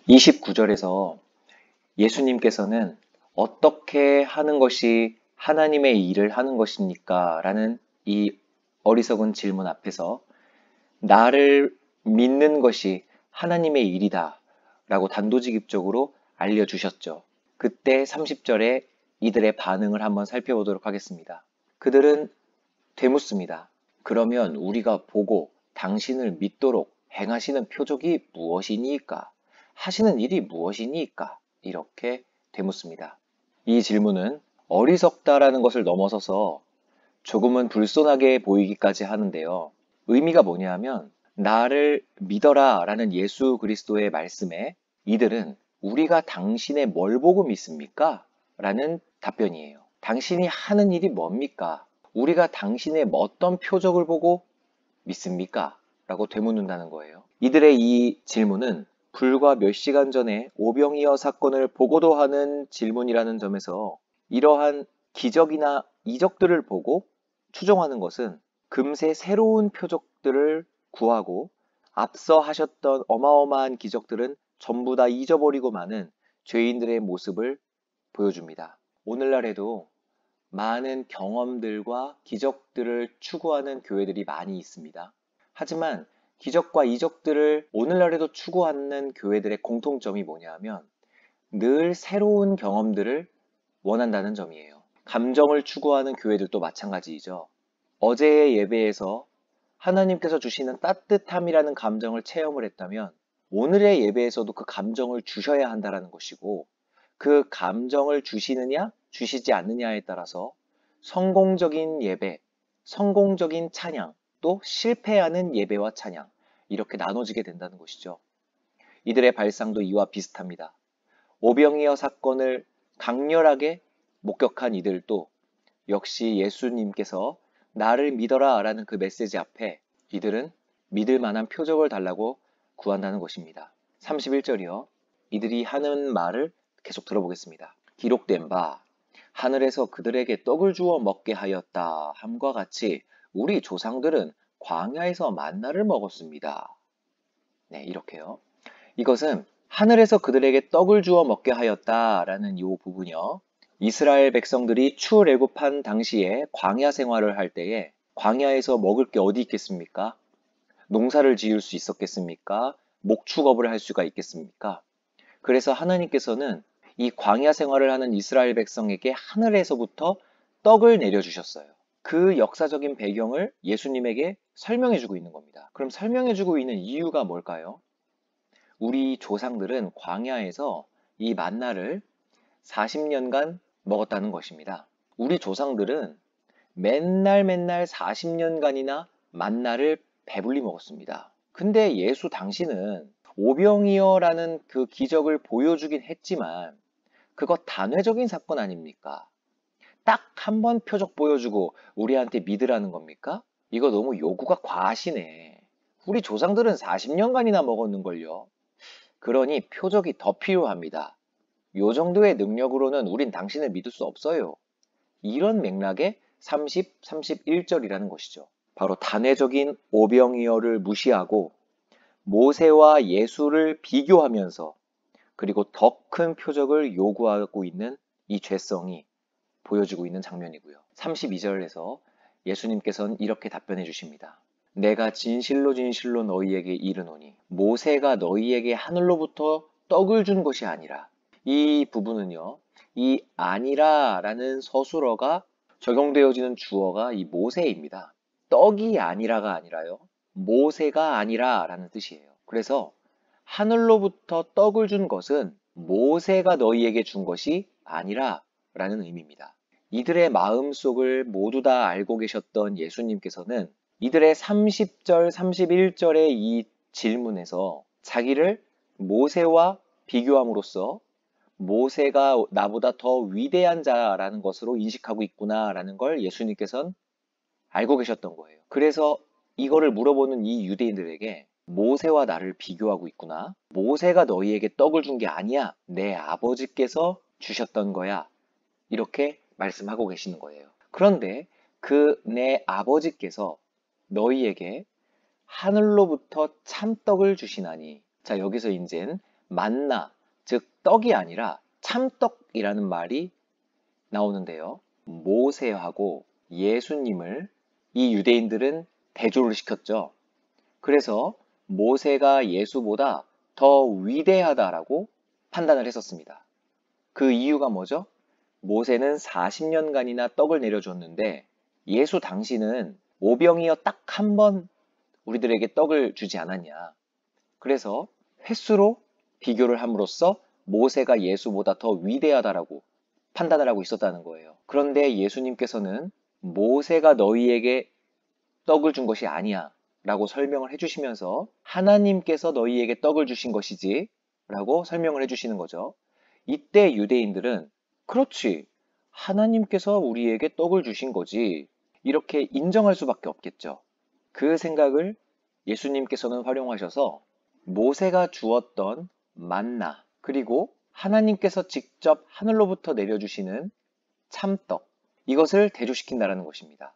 29절에서 예수님께서는 어떻게 하는 것이 하나님의 일을 하는 것입니까? 라는 이 어리석은 질문 앞에서 나를 믿는 것이 하나님의 일이다 라고 단도직입적으로 알려주셨죠. 그때 30절에 이들의 반응을 한번 살펴보도록 하겠습니다. 그들은 되묻습니다. 그러면 우리가 보고 당신을 믿도록 행하시는 표적이 무엇이니까? 하시는 일이 무엇이니까? 이렇게 되묻습니다. 이 질문은 어리석다라는 것을 넘어서서 조금은 불손하게 보이기까지 하는데요. 의미가 뭐냐 하면 나를 믿어라 라는 예수 그리스도의 말씀에 이들은 우리가 당신의 뭘 보고 믿습니까? 라는 답변이에요. 당신이 하는 일이 뭡니까? 우리가 당신의 어떤 표적을 보고 믿습니까? 라고 되묻는다는 거예요. 이들의 이 질문은 불과 몇 시간 전에 오병이어 사건을 보고도 하는 질문이라는 점에서 이러한 기적이나 이적들을 보고 추정하는 것은 금세 새로운 표적들을 구하고 앞서 하셨던 어마어마한 기적들은 전부 다 잊어버리고 마는 죄인들의 모습을 보여줍니다. 오늘날에도 많은 경험들과 기적들을 추구하는 교회들이 많이 있습니다. 하지만 기적과 이적들을 오늘날에도 추구하는 교회들의 공통점이 뭐냐 하면 늘 새로운 경험들을 원한다는 점이에요. 감정을 추구하는 교회들도 마찬가지이죠. 어제의 예배에서 하나님께서 주시는 따뜻함이라는 감정을 체험을 했다면 오늘의 예배에서도 그 감정을 주셔야 한다는 것이고 그 감정을 주시느냐 주시지 않느냐에 따라서 성공적인 예배, 성공적인 찬양, 또 실패하는 예배와 찬양 이렇게 나눠지게 된다는 것이죠. 이들의 발상도 이와 비슷합니다. 오병이어 사건을 강렬하게 목격한 이들도 역시 예수님께서 나를 믿어라 라는 그 메시지 앞에 이들은 믿을 만한 표적을 달라고 구한다는 것입니다. 31절이요. 이들이 하는 말을 계속 들어보겠습니다. 기록된 바 하늘에서 그들에게 떡을 주어 먹게 하였다 함과 같이 우리 조상들은 광야에서 만나를 먹었습니다. 네, 이렇게요. 이것은 하늘에서 그들에게 떡을 주어 먹게 하였다라는 이 부분이요. 이스라엘 백성들이 출애굽한 당시에 광야 생활을 할 때에 광야에서 먹을 게 어디 있겠습니까? 농사를 지을 수 있었겠습니까? 목축업을 할 수가 있겠습니까? 그래서 하나님께서는 이 광야 생활을 하는 이스라엘 백성에게 하늘에서부터 떡을 내려주셨어요. 그 역사적인 배경을 예수님에게 설명해주고 있는 겁니다. 그럼 설명해주고 있는 이유가 뭘까요? 우리 조상들은 광야에서 이 만나를 40년간 먹었다는 것입니다. 우리 조상들은 맨날 40년간이나 만나를 배불리 먹었습니다. 근데 예수 당신은 오병이어라는 그 기적을 보여주긴 했지만 그거 단회적인 사건 아닙니까? 딱 한 번 표적 보여주고 우리한테 믿으라는 겁니까? 이거 너무 요구가 과하시네. 우리 조상들은 40년간이나 먹었는걸요. 그러니 표적이 더 필요합니다. 요 정도의 능력으로는 우린 당신을 믿을 수 없어요. 이런 맥락의 30, 31절이라는 것이죠. 바로 단회적인 오병이어를 무시하고 모세와 예수를 비교하면서 그리고 더 큰 표적을 요구하고 있는 이 죄성이 보여지고 있는 장면이고요. 32절에서 예수님께서는 이렇게 답변해 주십니다. 내가 진실로 진실로 너희에게 이르노니 모세가 너희에게 하늘로부터 떡을 준 것이 아니라 이 부분은요. 이 아니라 라는 서술어가 적용되어지는 주어가 이 모세입니다. 떡이 아니라가 아니라요. 모세가 아니라 라는 뜻이에요. 그래서 하늘로부터 떡을 준 것은 모세가 너희에게 준 것이 아니라 라는 의미입니다. 이들의 마음속을 모두 다 알고 계셨던 예수님께서는 이들의 30절, 31절의 이 질문에서 자기를 모세와 비교함으로써 모세가 나보다 더 위대한 자라는 것으로 인식하고 있구나라는 걸 예수님께서는 알고 계셨던 거예요. 그래서 이거를 물어보는 이 유대인들에게 모세와 나를 비교하고 있구나. 모세가 너희에게 떡을 준 게 아니야. 내 아버지께서 주셨던 거야. 이렇게 말씀하고 계시는 거예요. 그런데 그 내 아버지께서 너희에게 하늘로부터 참떡을 주시나니. 자, 여기서 이젠 만나, 즉 떡이 아니라 참떡이라는 말이 나오는데요. 모세하고 예수님을 이 유대인들은 대조를 시켰죠. 그래서 모세가 예수보다 더 위대하다라고 판단을 했었습니다. 그 이유가 뭐죠? 모세는 40년간이나 떡을 내려줬는데 예수 당시는 오병이어 딱 한 번 우리들에게 떡을 주지 않았냐. 그래서 횟수로 비교를 함으로써 모세가 예수보다 더 위대하다라고 판단을 하고 있었다는 거예요. 그런데 예수님께서는 모세가 너희에게 떡을 준 것이 아니야 라고 설명을 해주시면서 하나님께서 너희에게 떡을 주신 것이지 라고 설명을 해주시는 거죠. 이때 유대인들은 그렇지, 하나님께서 우리에게 떡을 주신 거지, 이렇게 인정할 수밖에 없겠죠. 그 생각을 예수님께서는 활용하셔서 모세가 주었던 만나, 그리고 하나님께서 직접 하늘로부터 내려주시는 참떡, 이것을 대조시킨다는 것입니다.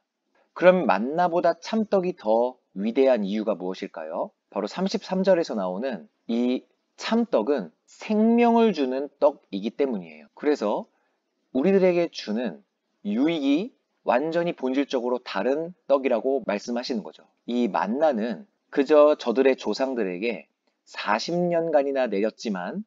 그럼 만나보다 참떡이 더 위대한 이유가 무엇일까요? 바로 33절에서 나오는 이 참떡은 생명을 주는 떡이기 때문이에요. 그래서 우리들에게 주는 유익이 완전히 본질적으로 다른 떡이라고 말씀하시는 거죠. 이 만나는 그저 저들의 조상들에게 40년간이나 내렸지만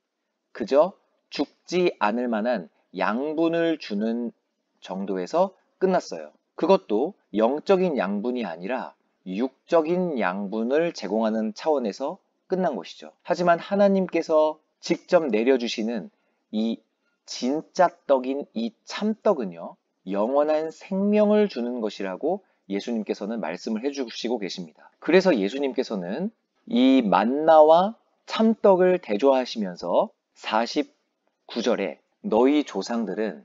그저 죽지 않을 만한 양분을 주는 정도에서 끝났어요. 그것도 영적인 양분이 아니라 육적인 양분을 제공하는 차원에서 끝난 것이죠. 하지만 하나님께서 직접 내려주시는 이 진짜 떡인 이 참떡은요, 영원한 생명을 주는 것이라고 예수님께서는 말씀을 해주시고 계십니다. 그래서 예수님께서는 이 만나와 참떡을 대조하시면서 49절에 너희 조상들은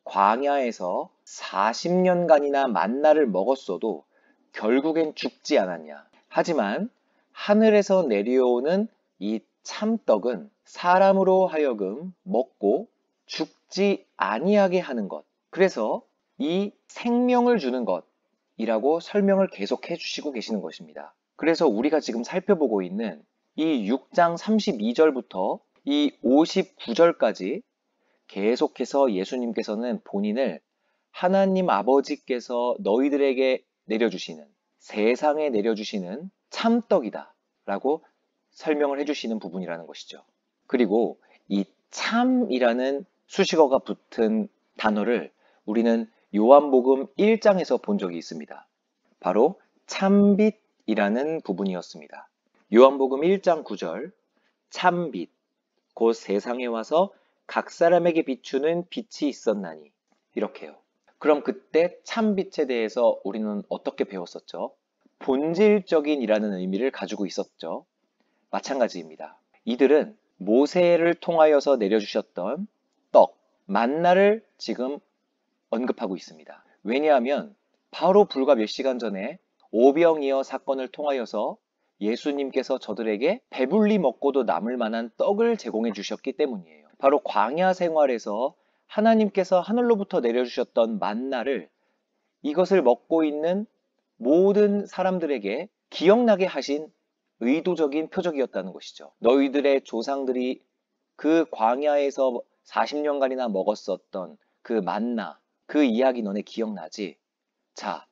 광야에서 40년간이나 만나를 먹었어도 결국엔 죽지 않았냐. 하지만 하늘에서 내려오는 이 참떡은 사람으로 하여금 먹고 죽지 아니하게 하는 것. 그래서 이 생명을 주는 것이라고 설명을 계속해 주시고 계시는 것입니다. 그래서 우리가 지금 살펴보고 있는 이 6장 32절부터 이 59절까지 계속해서 예수님께서는 본인을 하나님 아버지께서 너희들에게 내려주시는, 세상에 내려주시는 참떡이다 라고 설명을 해주시는 부분이라는 것이죠. 그리고 이 참이라는 수식어가 붙은 단어를 우리는 요한복음 1장에서 본 적이 있습니다. 바로 참빛이라는 부분이었습니다. 요한복음 1장 9절, 참빛, 곧 세상에 와서 각 사람에게 비추는 빛이 있었나니, 이렇게요. 그럼 그때 참빛에 대해서 우리는 어떻게 배웠었죠? 본질적인이라는 의미를 가지고 있었죠. 마찬가지입니다. 이들은 모세를 통하여서 내려주셨던 떡, 만나를 지금 언급하고 있습니다. 왜냐하면 바로 불과 몇 시간 전에 오병이어 사건을 통하여서 예수님께서 저들에게 배불리 먹고도 남을 만한 떡을 제공해 주셨기 때문이에요. 바로 광야 생활에서 하나님께서 하늘로부터 내려주셨던 만나를 이것을 먹고 있는 모든 사람들에게 기억나게 하신 의도적인 표적이었다는 것이죠. 너희들의 조상들이 그 광야에서 40년간이나 먹었었던 그 만나, 그 이야기 너네 기억나지? 자,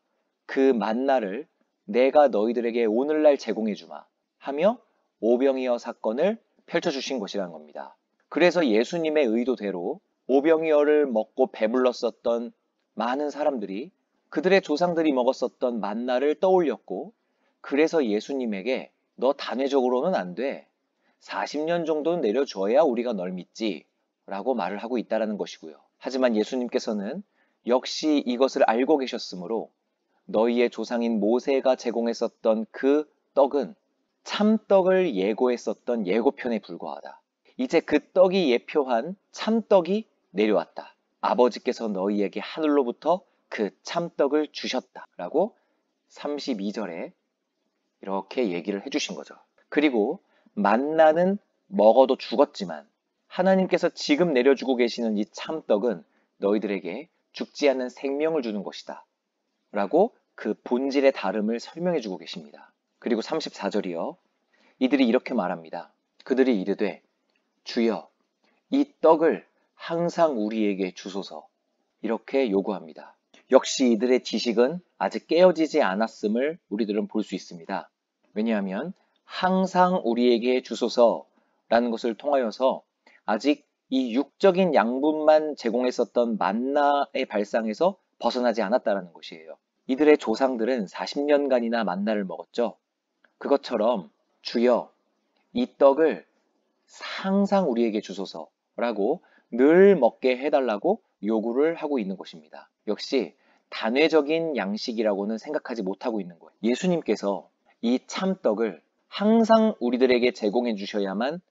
그 만나를 내가 너희들에게 오늘날 제공해 주마 하며 오병이어 사건을 펼쳐주신 것이라는 겁니다. 그래서 예수님의 의도대로 오병이어를 먹고 배불렀었던 많은 사람들이 그들의 조상들이 먹었었던 만나를 떠올렸고, 그래서 예수님에게 너 단회적으로는 안 돼. 40년 정도는 내려줘야 우리가 널 믿지 라고 말을 하고 있다는 것이고요. 하지만 예수님께서는 역시 이것을 알고 계셨으므로 너희의 조상인 모세가 제공했었던 그 떡은 참떡을 예고했었던 예고편에 불과하다. 이제 그 떡이 예표한 참떡이 내려왔다. 아버지께서 너희에게 하늘로부터 그 참떡을 주셨다 라고 32절에 이렇게 얘기를 해주신 거죠. 그리고 만나는 먹어도 죽었지만 하나님께서 지금 내려주고 계시는 이 참떡은 너희들에게 죽지 않는 생명을 주는 것이다 라고 그 본질의 다름을 설명해 주고 계십니다. 그리고 34절이요. 이들이 이렇게 말합니다. 그들이 이르되 주여, 이 떡을 항상 우리에게 주소서. 이렇게 요구합니다. 역시 이들의 지식은 아직 깨어지지 않았음을 우리들은 볼 수 있습니다. 왜냐하면 항상 우리에게 주소서라는 것을 통하여서 아직 이 육적인 양분만 제공했었던 만나의 발상에서 벗어나지 않았다는 것이에요. 이들의 조상들은 40년간이나 만나를 먹었죠. 그것처럼 주여, 이 떡을 항상 우리에게 주소서라고 늘 먹게 해달라고 요구를 하고 있는 것입니다. 역시 단회적인 양식이라고는 생각하지 못하고 있는 거예요. 예수님께서 이 참떡을 항상 우리들에게 제공해 주셔야만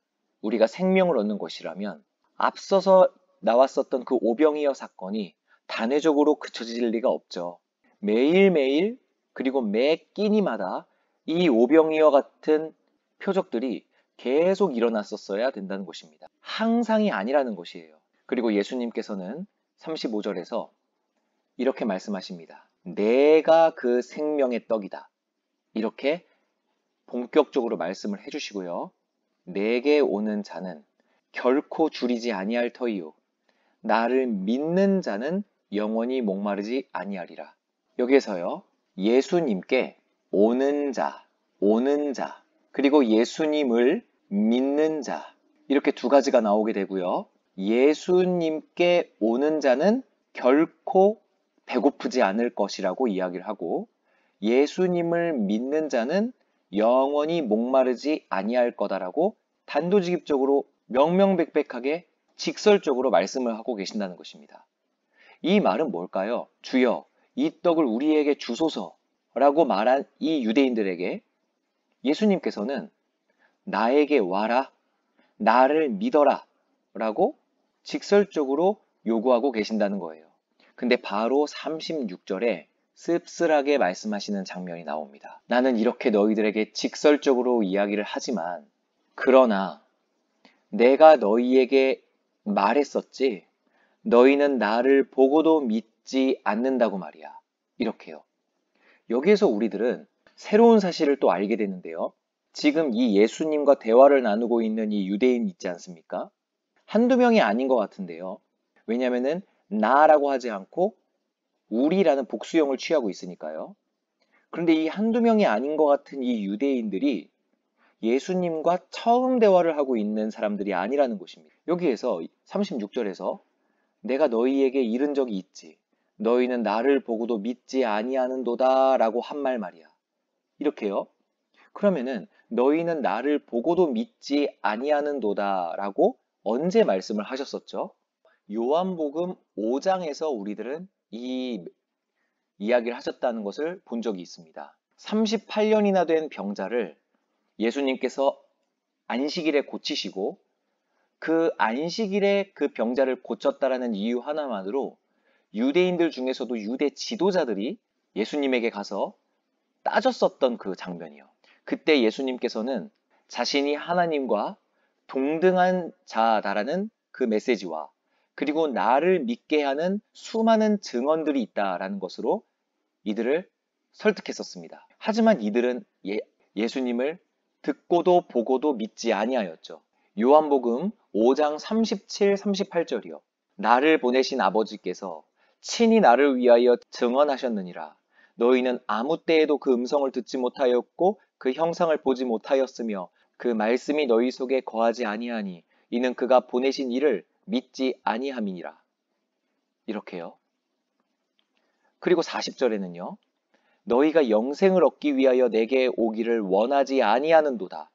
우리가 생명을 얻는 것이라면 앞서서 나왔었던 그 오병이어 사건이 단회적으로 그쳐질 리가 없죠. 매일매일 그리고 매 끼니마다 이 오병이어 같은 표적들이 계속 일어났었어야 된다는 것입니다. 항상이 아니라는 것이에요. 그리고 예수님께서는 35절에서 이렇게 말씀하십니다. 내가 그 생명의 떡이다. 이렇게 본격적으로 말씀을 해주시고요. 내게 오는 자는 결코 줄이지 아니할 터이요. 나를 믿는 자는 영원히 목마르지 아니하리라. 여기에서요. 예수님께 오는 자, 그리고 예수님을 믿는 자, 이렇게 두 가지가 나오게 되고요. 예수님께 오는 자는 결코 배고프지 않을 것이라고 이야기를 하고, 예수님을 믿는 자는 영원히 목마르지 아니할 거다라고 단도직입적으로 명명백백하게 직설적으로 말씀을 하고 계신다는 것입니다. 이 말은 뭘까요? 주여, 이 떡을 우리에게 주소서라고 말한 이 유대인들에게 예수님께서는 나에게 와라, 나를 믿어라 라고 직설적으로 요구하고 계신다는 거예요. 근데 바로 36절에 씁쓸하게 말씀하시는 장면이 나옵니다. 나는 이렇게 너희들에게 직설적으로 이야기를 하지만 그러나 내가 너희에게 말했었지 너희는 나를 보고도 믿지 않는다고 말이야. 이렇게요. 여기에서 우리들은 새로운 사실을 또 알게 되는데요. 지금 이 예수님과 대화를 나누고 있는 이 유대인 있지 않습니까? 한두 명이 아닌 것 같은데요. 왜냐하면은 나라고 하지 않고 우리라는 복수형을 취하고 있으니까요. 그런데 이 한두 명이 아닌 것 같은 이 유대인들이 예수님과 처음 대화를 하고 있는 사람들이 아니라는 것입니다. 여기에서 36절에서 내가 너희에게 이른 적이 있지. 너희는 나를 보고도 믿지 아니하는도다 라고 한 말이야. 이렇게요. 그러면은 너희는 나를 보고도 믿지 아니하는도다 라고 언제 말씀을 하셨었죠? 요한복음 5장에서 우리들은 이 이야기를 하셨다는 것을 본 적이 있습니다. 38년이나 된 병자를 예수님께서 안식일에 고치시고 그 안식일에 그 병자를 고쳤다라는 이유 하나만으로 유대인들 중에서도 유대 지도자들이 예수님에게 가서 따졌었던 그 장면이요. 그때 예수님께서는 자신이 하나님과 동등한 자다라는 그 메시지와 그리고 나를 믿게 하는 수많은 증언들이 있다라는 것으로 이들을 설득했었습니다. 하지만 이들은 예수님을 듣고도 보고도 믿지 아니하였죠. 요한복음 5장 37, 38절이요. 나를 보내신 아버지께서 친히 나를 위하여 증언하셨느니라. 너희는 아무 때에도 그 음성을 듣지 못하였고 그 형상을 보지 못하였으며 그 말씀이 너희 속에 거하지 아니하니 이는 그가 보내신 이를 믿지 아니함이니라. 이렇게요. 그리고 40절에는요. 너희가 영생을 얻기 위하여 내게 오기를 원하지 아니하는도다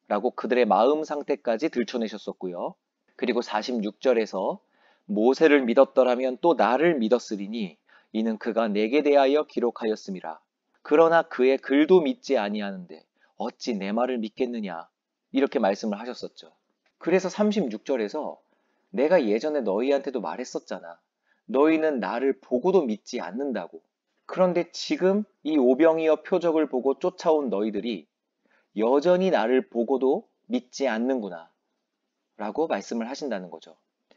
라고 그들의 마음 상태까지 들춰내셨었고요. 그리고 46절에서 모세를 믿었더라면 또 나를 믿었으리니 이는 그가 내게 대하여 기록하였음이라. 그러나 그의 글도 믿지 아니하는데 어찌 내 말을 믿겠느냐 이렇게 말씀을 하셨었죠. 그래서 36절에서 내가 예전에 너희한테도 말했었잖아. 너희는 나를 보고도 믿지 않는다고. 그런데 지금 이 오병이어 표적을 보고 쫓아온 너희들이 여전히 나를 보고도 믿지 않는구나 라고 말씀을 하신다는 거죠.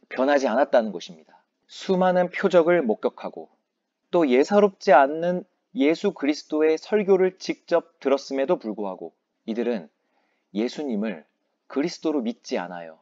변하지 않았다는 것입니다. 수많은 표적을 목격하고 또 예사롭지 않는 예수 그리스도의 설교를 직접 들었음에도 불구하고 이들은 예수님을 그리스도로 믿지 않아요.